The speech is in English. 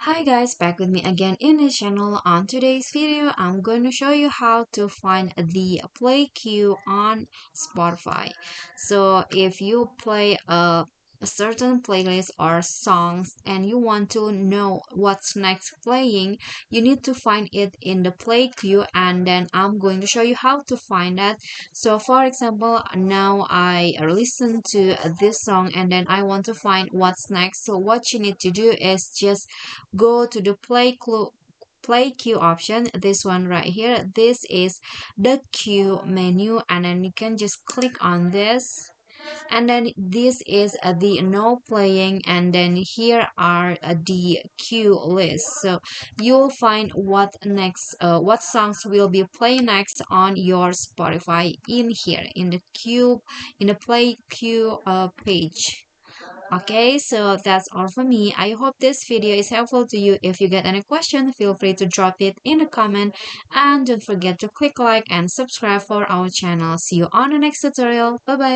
Hi guys, back with me again in this channel. On today's video, I'm going to show you how to find the play queue on Spotify. So if you play a certain playlist or songs and you want to know what's next playing, you need to find it in the play queue, and then I'm going to show you how to find that. So for example, now I listen to this song and then I want to find what's next. So what you need to do is just go to the play queue option, this one right here. This is the queue menu, and then you can just click on this, and then this is the no playing, and then here are the queue list. So you'll find what songs will be playing next on your Spotify in here in the queue, in the play queue page. Okay, so that's all for me. I hope this video is helpful to you. If you get any question, feel free to drop it in the comment, and don't forget to click like and subscribe for our channel. See you on the next tutorial. Bye bye.